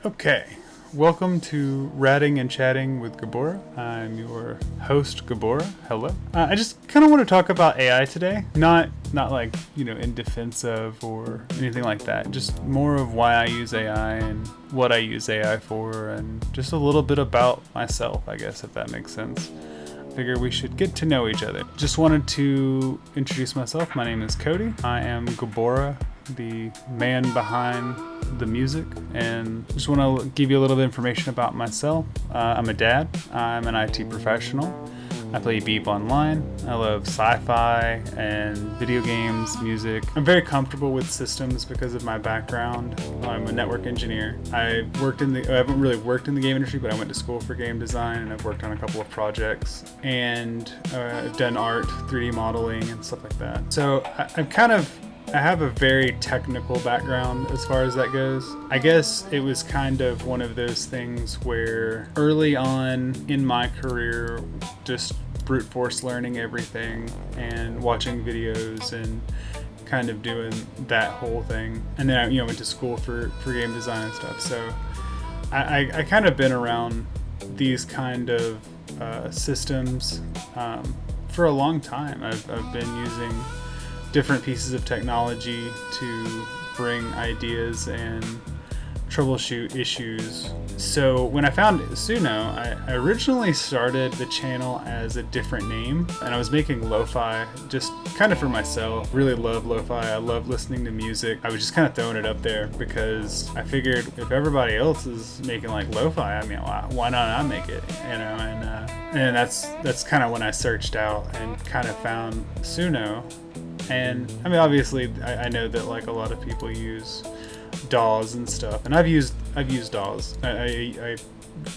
Okay, welcome to Ratting and Chatting with Gaboraah. I'm your host, Gaboraah. Hello. I just kind of want to talk about AI today. Not like, in defense of or anything like that. Just more of why I use AI and what I use AI for, and just a little bit about myself, I guess, if that makes sense. Figure we should get to know each other. Just wanted to introduce myself. My name is Cody. I am Gaboraah, the man behind the music, and just want to give you a little bit of information about myself. I'm a dad. I'm an IT professional. I play Beep online. I love sci-fi and video games, music. I'm very comfortable with systems because of my background. I'm a network engineer. I haven't really worked in the game industry, but I went to school for game design, and I've worked on a couple of projects, and I've done art, 3D modeling, and stuff like that. So I have a very technical background as far as that goes. I guess it was kind of one of those things where early on in my career, just brute force learning everything and watching videos and kind of doing that whole thing. And then I went to school for game design and stuff. So I kind of been around these kind of systems for a long time. I've been using different pieces of technology to bring ideas and troubleshoot issues. So when I found Suno, I originally started the channel as a different name, and I was making lo-fi just kind of for myself. Really love lo-fi. I love listening to music. I was just kind of throwing it up there because I figured if everybody else is making like lo-fi, I mean, why not I make it, and that's kind of when I searched out and kind of found Suno. And I mean, obviously, I know that like a lot of people use DAWs and stuff, and I've used DAWs. I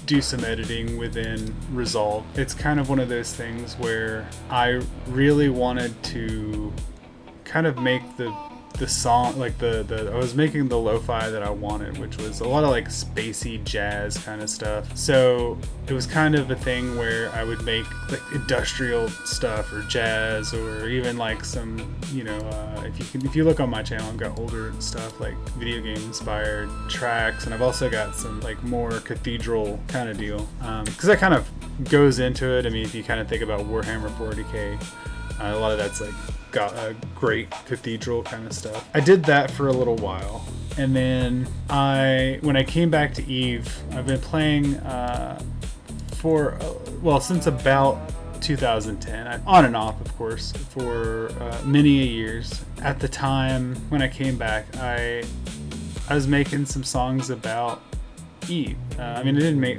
do some editing within Resolve. It's kind of one of those things where I really wanted to kind of make the song, like I was making the lo-fi that I wanted, which was a lot of like spacey jazz kind of stuff. So it was kind of a thing where I would make like industrial stuff or jazz, or even like some, if you look on my channel, I've got older stuff like video game inspired tracks, and I've also got some like more cathedral kind of deal, because that kind of goes into it. I mean, if you kind of think about Warhammer 40k, a lot of that's like got a great cathedral kind of stuff. I did that for a little while, and then when I came back to Eve, I've been playing since about 2010, on and off, of course, for many years. At the time when I came back, I was making some songs about Eve. I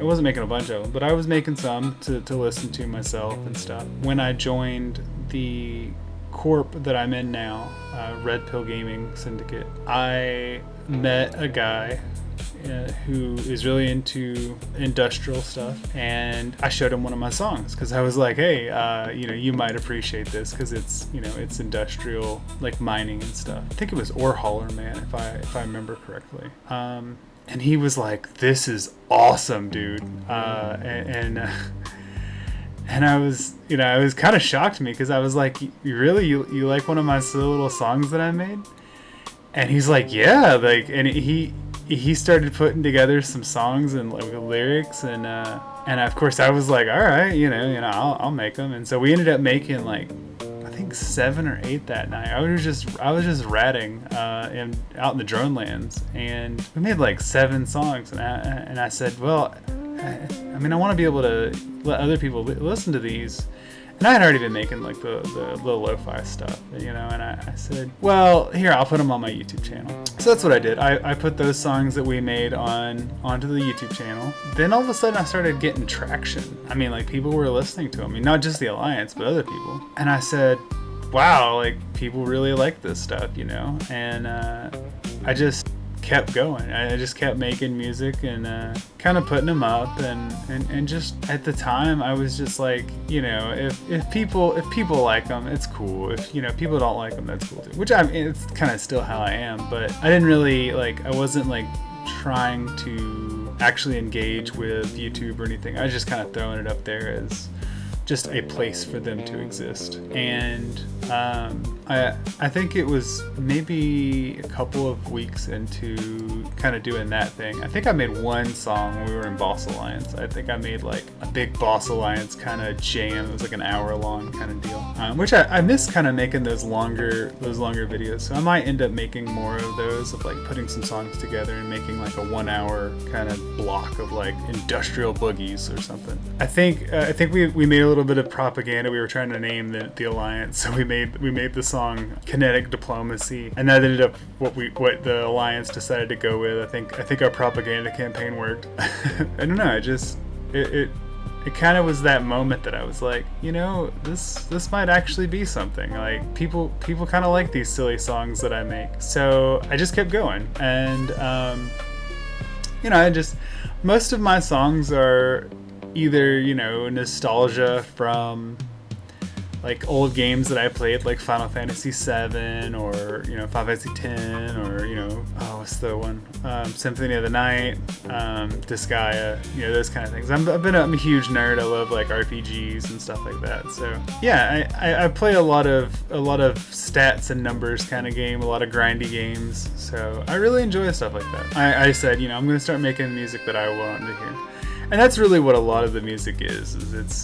wasn't making a bunch of them, but I was making some to listen to myself and stuff. When I joined the corp that I'm in now, Red Pill Gaming Syndicate, I met a guy who is really into industrial stuff, and I showed him one of my songs because I was like, hey, you might appreciate this because it's industrial, like mining and stuff. I think it was Ore Hauler Man, if I remember correctly. And he was like, this is awesome, dude. And I was, it was kind of shocked me because I was like, you like one of my silly little songs that I made? And he's like, yeah, like, and he started putting together some songs and like lyrics, and of course I was like, all right, I'll make them. And so we ended up making like, I think 7 or 8 that night. I was just ratting out in the drone lands, and we made like 7 songs. And I said, well, I want to be able to let other people listen to these. And I had already been making like the little lo-fi stuff, and I said, well, here, I'll put them on my YouTube channel. So that's what I did. I put those songs that we made onto the YouTube channel. Then all of a sudden I started getting traction. I mean, like, people were listening to them. I mean, not just the Alliance, but other people. And I said, wow, like, people really like this stuff, and I just kept going. I just kept making music and kind of putting them up, and just at the time I was just like, if people like them, it's cool. If people don't like them, that's cool too. Which it's kind of still how I am, but I didn't really I wasn't like trying to actually engage with YouTube or anything. I was just kind of throwing it up there as just a place for them to exist. And I think it was maybe a couple of weeks into kind of doing that thing. I think I made one song when we were in Boss Alliance. I think I made like a big Boss Alliance kind of jam. It was like an hour long kind of deal, which I miss kind of making those longer videos. So I might end up making more of those, of like putting some songs together and making like a 1 hour kind of block of like industrial boogies or something. I think we made a little bit of propaganda. We were trying to name the alliance, so we made the song Kinetic Diplomacy, and that ended up what the alliance decided to go with. I think our propaganda campaign worked. I don't know. It kind of was that moment that I was like, this might actually be something. Like people kind of like these silly songs that I make. So I just kept going, and most of my songs are either nostalgia from like old games that I played, like Final Fantasy VII or Final Fantasy X, or what's the one, Symphony of the Night, Disgaea, those kind of things. I'm a huge nerd. I love like RPGs and stuff like that. So yeah, I play a lot of stats and numbers kind of game, a lot of grindy games. So I really enjoy stuff like that. I said I'm gonna start making music that I want to hear. And that's really what a lot of the music is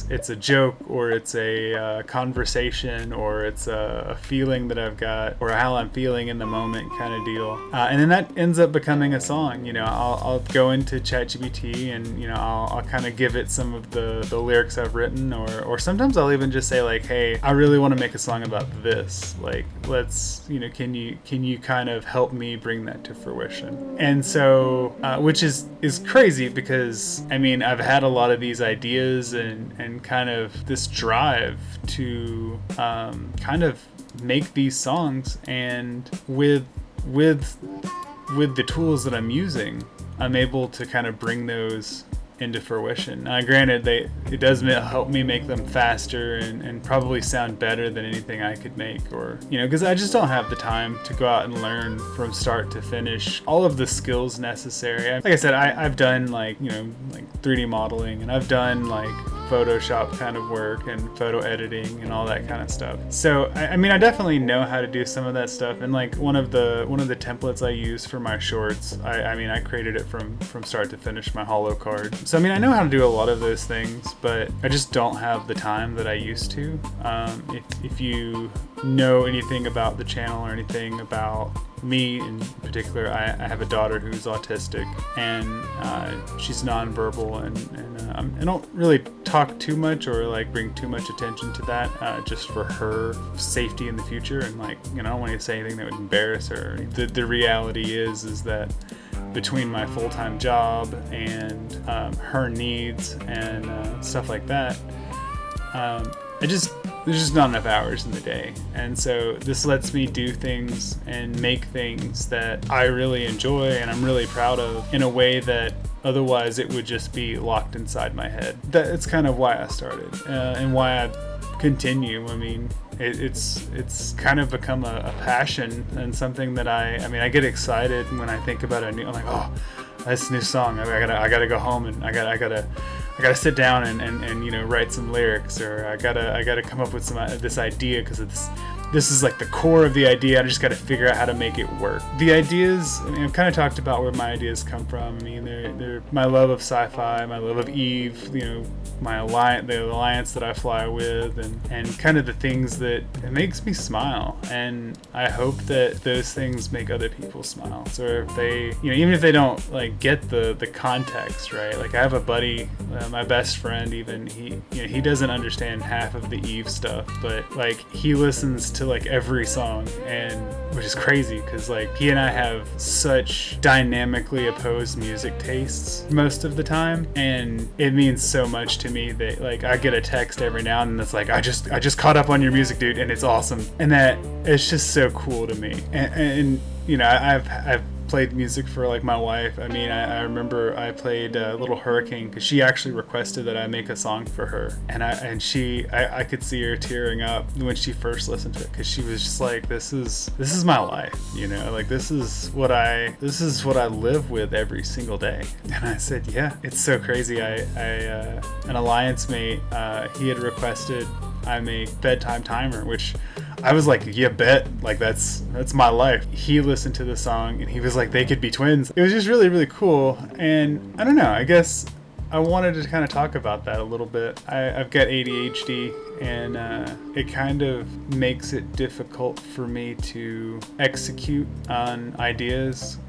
it's a joke, or it's a conversation, or it's a feeling that I've got, or how I'm feeling in the moment kind of deal. And then that ends up becoming a song. I'll go into ChatGPT and, I'll kind of give it some of the lyrics I've written, or sometimes I'll even just say like, hey, I really want to make a song about this. Like, let's, can you kind of help me bring that to fruition? And so, which is crazy because, I've had a lot of these ideas and kind of this drive to kind of make these songs, and with the tools that I'm using, I'm able to kind of bring those into fruition. Granted, it does help me make them faster and probably sound better than anything I could make, or because I just don't have the time to go out and learn from start to finish all of the skills necessary. Like I said, I've done like 3D modeling, and I've done like Photoshop kind of work and photo editing and all that kind of stuff. So I definitely know how to do some of that stuff. And like one of the templates I use for my shorts, I created it from start to finish, my holo card. So I know how to do a lot of those things, but I just don't have the time that I used to. If you know anything about the channel or anything about me in particular, I have a daughter who's autistic, and she's nonverbal, and I don't really talk too much or like bring too much attention to that, just for her safety in the future. And like, I don't want to say anything that would embarrass her. The reality is that between my full-time job and her needs and stuff like that, there's just not enough hours in the day. And so this lets me do things and make things that I really enjoy and I'm really proud of, in a way that otherwise it would just be locked inside my head. That's kind of why I started, and why I continue. It's kind of become a passion, and something that I get excited when I think about I'm like, oh, this new song, I gotta go home, and I gotta sit down and write some lyrics, or I gotta come up with this idea, because this is like the core of the idea. I just got to figure out how to make it work. The ideas, I've kind of talked about where my ideas come from. They're my love of sci-fi, my love of Eve, the alliance that I fly with, and kind of the things that it makes me smile. And I hope that those things make other people smile. So if they, even if they don't like get the context, right? Like I have a buddy, my best friend, even he doesn't understand half of the Eve stuff, but like he listens to like every song, and which is crazy because like he and I have such dynamically opposed music tastes most of the time, and it means so much to me that like I get a text every now and then that's like, I just caught up on your music, dude, and it's awesome. And that it's just so cool to me. And I've played music for like my wife. I remember I played Little Hurricane because she actually requested that I make a song for her, and I could see her tearing up when she first listened to it, because she was just like, this is my life, like this is what I live with every single day. And I said, yeah, it's so crazy. An alliance mate, he had requested I make Bedtime Timer, which I was like, yeah, bet, like that's my life. He listened to the song and he was like, they could be twins. It was just really, really cool. And I don't know, I guess I wanted to kind of talk about that a little bit. I've got ADHD, and it kind of makes it difficult for me to execute on ideas.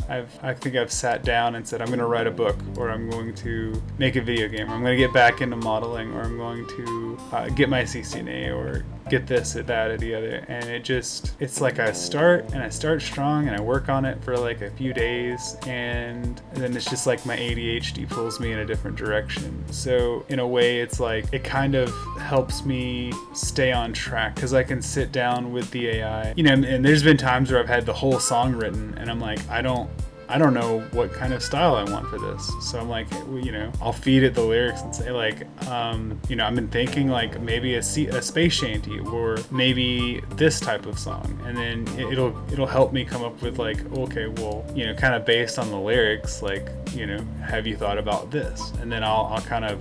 I think I've sat down and said, I'm going to write a book, or I'm going to make a video game, or I'm going to get back into modeling, or I'm going to get my CCNA, or get this, or that, or the other. And it's like I start strong and I work on it for like a few days, and then it's just like my ADHD pulls me in a different direction. So in a way, it's like it kind of helps me stay on track because I can sit down with the AI, and there's been times where I've had the whole song written and I'm like, I don't know what kind of style I want for this. So I'm like, I'll feed it the lyrics and say like, I've been thinking like maybe a space shanty, or maybe this type of song. And then it'll help me come up with like, okay, well, kind of based on the lyrics, like, have you thought about this? And then I'll kind of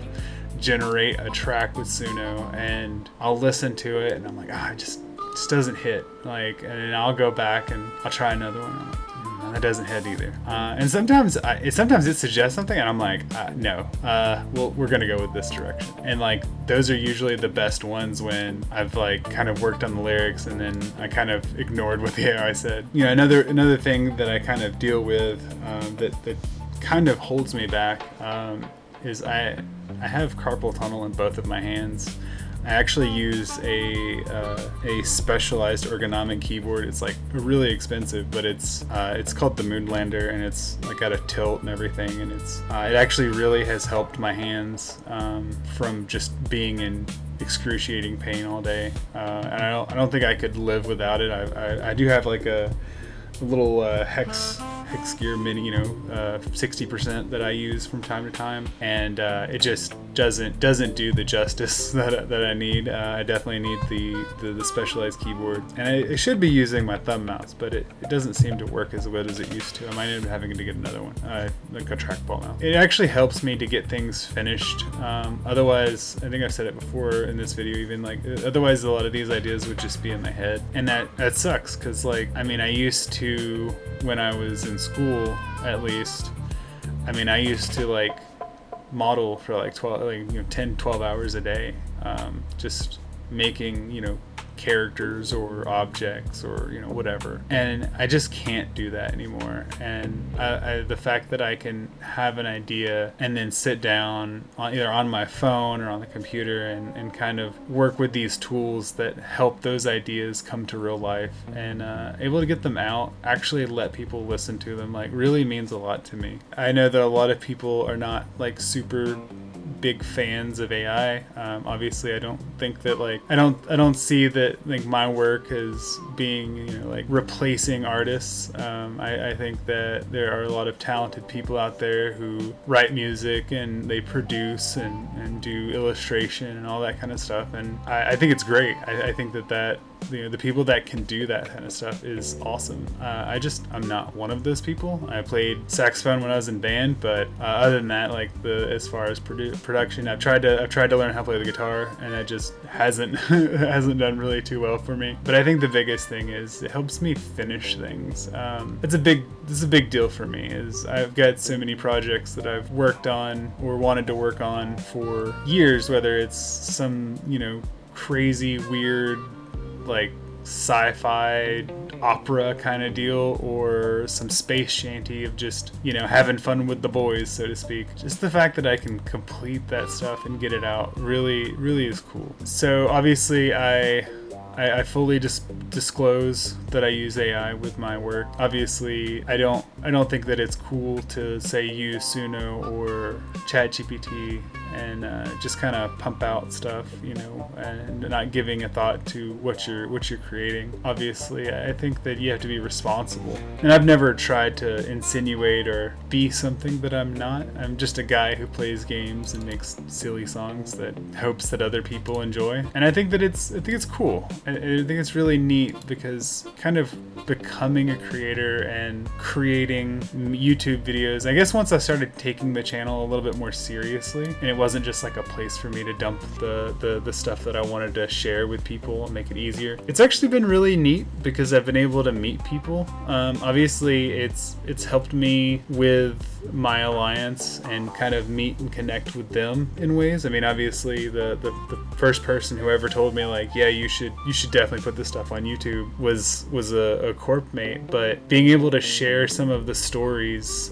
generate a track with Suno, and I'll listen to it and I'm like, it just doesn't hit. Like, and then I'll go back and I'll try another one. I'm like, that doesn't hit either. And sometimes it suggests something and I'm like, no, we're gonna go with this direction. And like those are usually the best ones when I've like kind of worked on the lyrics and then I kind of ignored what the AI said. Another thing that I kind of deal with that kind of holds me back is I have carpal tunnel in both of my hands. I actually use a specialized ergonomic keyboard. It's like really expensive, but it's called the Moonlander, and it's like got a tilt and everything, and it actually really has helped my hands from just being in excruciating pain all day. And I don't think I could live without it. I do have like a little hex gear mini, 60% that I use from time to time, and it just doesn't do the justice that I need. I definitely need the specialized keyboard, and I should be using my thumb mouse, but it doesn't seem to work as well as it used to. I might end up having to get another one, like a trackball mouse. It actually helps me to get things finished. Otherwise, I think I've said it before in this video, even like otherwise a lot of these ideas would just be in my head, and that sucks because like I used to, when I was in school at least, I used to like model for like 10-12 hours a day, just making characters or objects or whatever, and I just can't do that anymore. And the fact that I can have an idea and then sit down either on my phone or on the computer and kind of work with these tools that help those ideas come to real life and able to get them out, actually let people listen to them, like really means a lot to me. I know that a lot of people are not like super big fans of AI. Obviously I don't think that like I don't see that like my work as being like replacing artists. I think that there are a lot of talented people out there who write music and they produce and do illustration and all that kind of stuff, and I think it's great. I think that the people that can do that kind of stuff is awesome. I'm not one of those people. I played saxophone when I was in band, but other than that, like as far as production, I've tried to learn how to play the guitar, and that just hasn't done really too well for me. But I think the biggest thing is it helps me finish things. This is a big deal for me. Is I've got so many projects that I've worked on or wanted to work on for years, whether it's some crazy weird like sci-fi opera kind of deal or some space shanty of just having fun with the boys, so to speak. Just the fact that I can complete that stuff and get it out really is cool. So obviously I fully disclose that I use AI with my work. Obviously, I don't think that it's cool to say use Suno or ChatGPT and just kind of pump out stuff, and not giving a thought to what you're creating. Obviously, I think that you have to be responsible. And I've never tried to insinuate or be something that I'm not. I'm just a guy who plays games and makes silly songs that hopes that other people enjoy. And I think that it's cool. I think it's really neat because kind of becoming a creator and creating YouTube videos, I guess once I started taking the channel a little bit more seriously, and it wasn't just like a place for me to dump the stuff that I wanted to share with people and make it easier. It's actually been really neat because I've been able to meet people. Obviously it's helped me with my alliance and kind of meet and connect with them in ways. I mean, obviously the first person who ever told me like, yeah, you should definitely put this stuff on YouTube was a corp mate, but being able to share some of the stories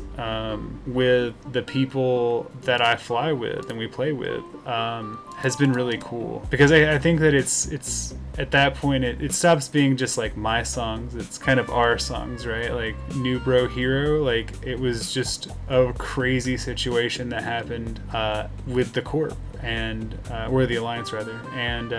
with the people that I fly with and we play with has been really cool, because I think that it's at that point it stops being just like my songs. It's kind of our songs, right? Like New Bro Hero, like it was just a crazy situation that happened with the corp and or the alliance rather, and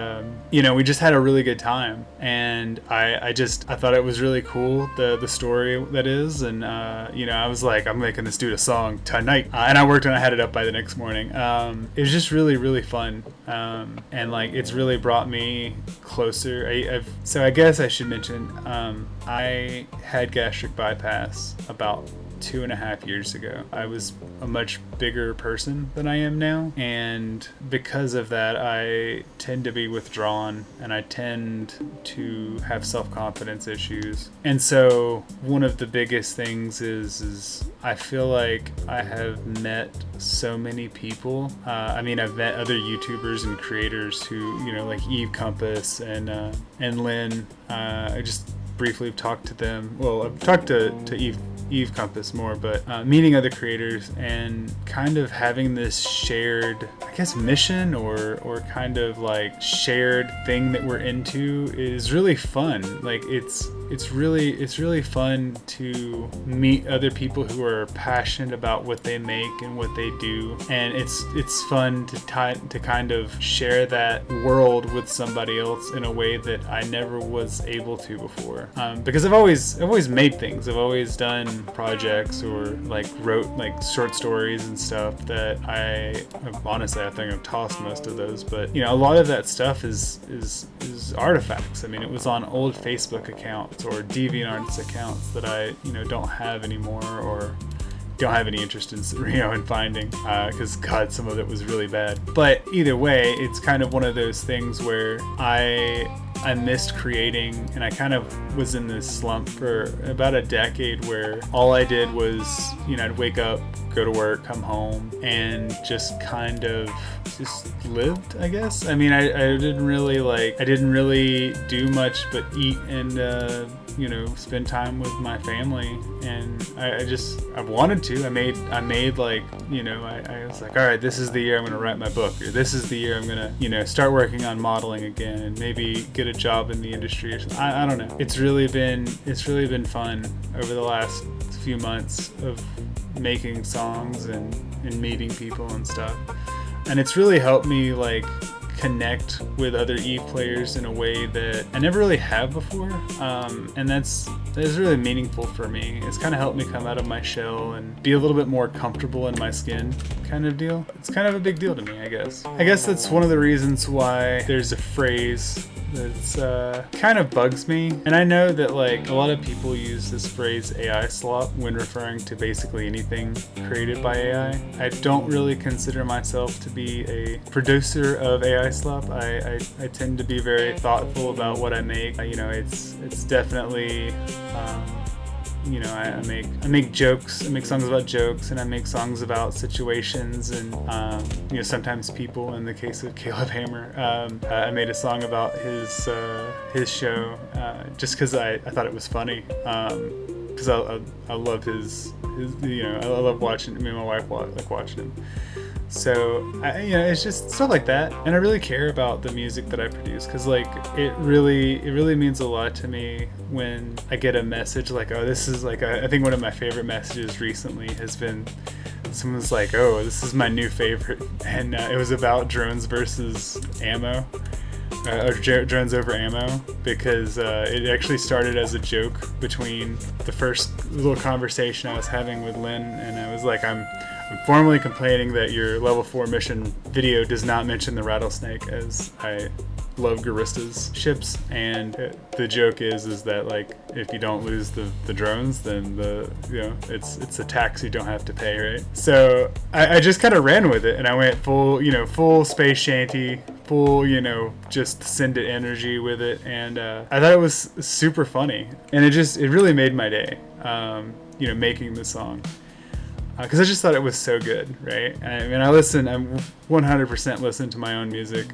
we just had a really good time, and I thought it was really cool, the story that is, and I was like, I'm making this dude a song tonight, and I worked and I had it up by the next morning. It was just really fun, and like it's really brought me closer. So I guess I should mention I had gastric bypass about 2.5 years ago. I was a much bigger person than I am now, and because of that I tend to be withdrawn and I tend to have self-confidence issues. And so one of the biggest things is I feel like I have met so many people. I've met other YouTubers and creators who, like Eve Compass and Lynn. I just briefly talked to them. Well, I've talked to Eve Compass more, but meeting other creators and kind of having this shared, I guess, mission or kind of like shared thing that we're into is really fun. Like it's really fun to meet other people who are passionate about what they make and what they do, and it's fun to kind of share that world with somebody else in a way that I never was able to before. Because I've always made things. I've always done projects or like wrote like short stories and stuff that honestly I think I've tossed most of those, but a lot of that stuff is artifacts. I mean, it was on old Facebook accounts or DeviantArt accounts that I don't have anymore or don't have any interest in finding, because God, some of it was really bad. But either way, it's kind of one of those things where I missed creating, and I kind of was in this slump for about a decade where all I did was, I'd wake up, go to work, come home, and just kind of just lived, I guess. I mean, I didn't really do much but eat and spend time with my family, and I wanted to. I made like, I was like, all right, this is the year I'm going to write my book, or this is the year I'm going to, start working on modeling again and maybe get a job in the industry or something. I don't know. It's really been fun over the last few months of making songs and meeting people and stuff. And it's really helped me like connect with other Eve players in a way that I never really have before, and that's really meaningful for me. It's kind of helped me come out of my shell and be a little bit more comfortable in my skin, kind of deal. It's kind of a big deal to me, I guess. That's one of the reasons why there's a phrase that's kind of bugs me, and I know that like a lot of people use this phrase AI slop when referring to basically anything created by AI. I don't really consider myself to be a producer of AI slop. I tend to be very thoughtful about what I make. It's definitely I make jokes. I make songs about jokes, and I make songs about situations and sometimes people. In the case of Caleb Hammer, I made a song about his show just because I thought it was funny. Because I love his I love watching. Me and my wife like watching him. So it's just stuff like that, and I really care about the music that I produce, because like it really means a lot to me when I get a message like, oh, this is like I think one of my favorite messages recently has been someone's like, oh, this is my new favorite, and it was about drones versus ammo. Or drones over ammo, because it actually started as a joke between the first little conversation I was having with Lynn, and I was like, I'm formally complaining that your level 4 mission video does not mention the rattlesnake, as I love Garista's ships, and the joke is that like if you don't lose the drones, then it's a tax you don't have to pay, right? So I just kind of ran with it, and I went full space shanty, full just send it energy with it, and I thought it was super funny, and it really made my day, making the song. Because I just thought it was so good, right? I mean, I'm 100% listen to my own music.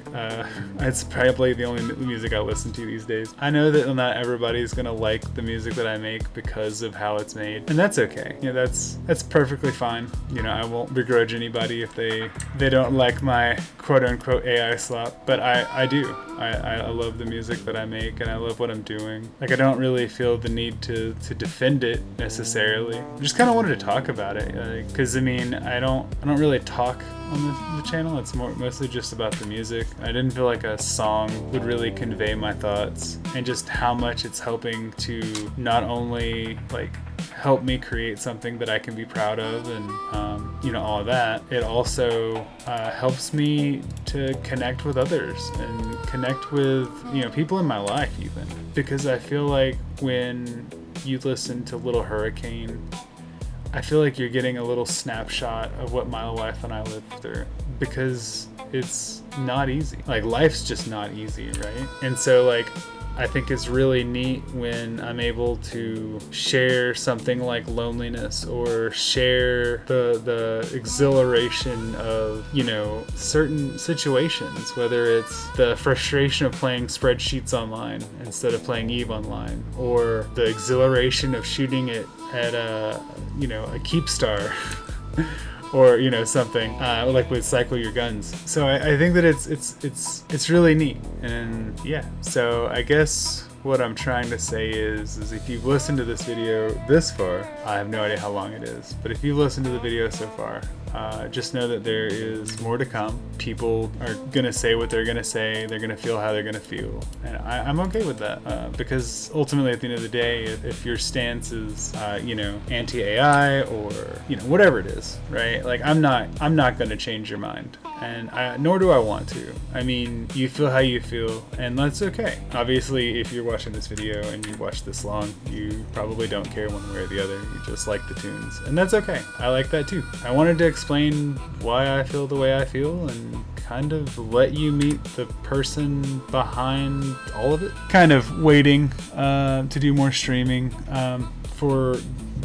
It's probably the only music I listen to these days. I know that not everybody's gonna like the music that I make because of how it's made, and that's okay. That's perfectly fine. I won't begrudge anybody if they don't like my quote-unquote AI slop, but I do. I love the music that I make, and I love what I'm doing. Like, I don't really feel the need to defend it necessarily. I just kind of wanted to talk about it, because I mean, I don't really talk on the channel. It's mostly just about the music. I didn't feel like a song would really convey my thoughts and just how much it's helping to not only like help me create something that I can be proud of and all of that. It also helps me to connect with others and connect with people in my life even, because I feel like when you listen to Little Hurricane, I feel like you're getting a little snapshot of what my wife and I lived through, because it's not easy. Like, life's just not easy, right? And so like I think it's really neat when I'm able to share something like loneliness, or share the exhilaration of, certain situations, whether it's the frustration of playing spreadsheets online instead of playing EVE online, or the exhilaration of shooting it at a keep star or something like with Cycle Your Guns. So I think that it's really neat. And yeah, so I guess what I'm trying to say is if you've listened to this video this far, I have no idea how long it is, but if you've listened to the video so far, just know that there is more to come. People are gonna say what they're gonna say, they're gonna feel how they're gonna feel, and I'm okay with that, because ultimately at the end of the day, if your stance is anti-AI or whatever it is, right? Like, I'm not gonna change your mind, and nor do I want to. I mean, you feel how you feel, and that's okay. Obviously, if you're watching this video and you watch this long, you probably don't care one way or the other. You just like the tunes, and that's okay. I like that too. I wanted to explain why I feel the way I feel and kind of let you meet the person behind all of it. Kind of waiting to do more streaming for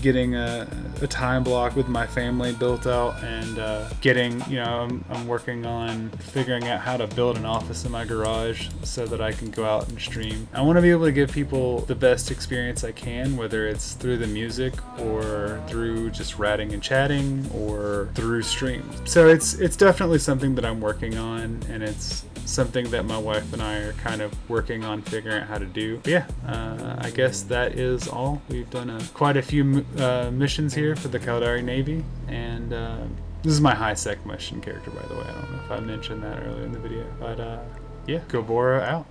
getting a time block with my family built out, and getting, I'm working on figuring out how to build an office in my garage so that I can go out and stream. I want to be able to give people the best experience I can, whether it's through the music or through just ratting and chatting or through streams. So it's definitely something that I'm working on, and it's something that my wife and I are kind of working on figuring out how to do. But yeah, I guess that is all. We've done quite a few missions here for the Caldari Navy, and this is my high-sec mission character, by the way. I don't know if I mentioned that earlier in the video, but yeah, Gaboraah out.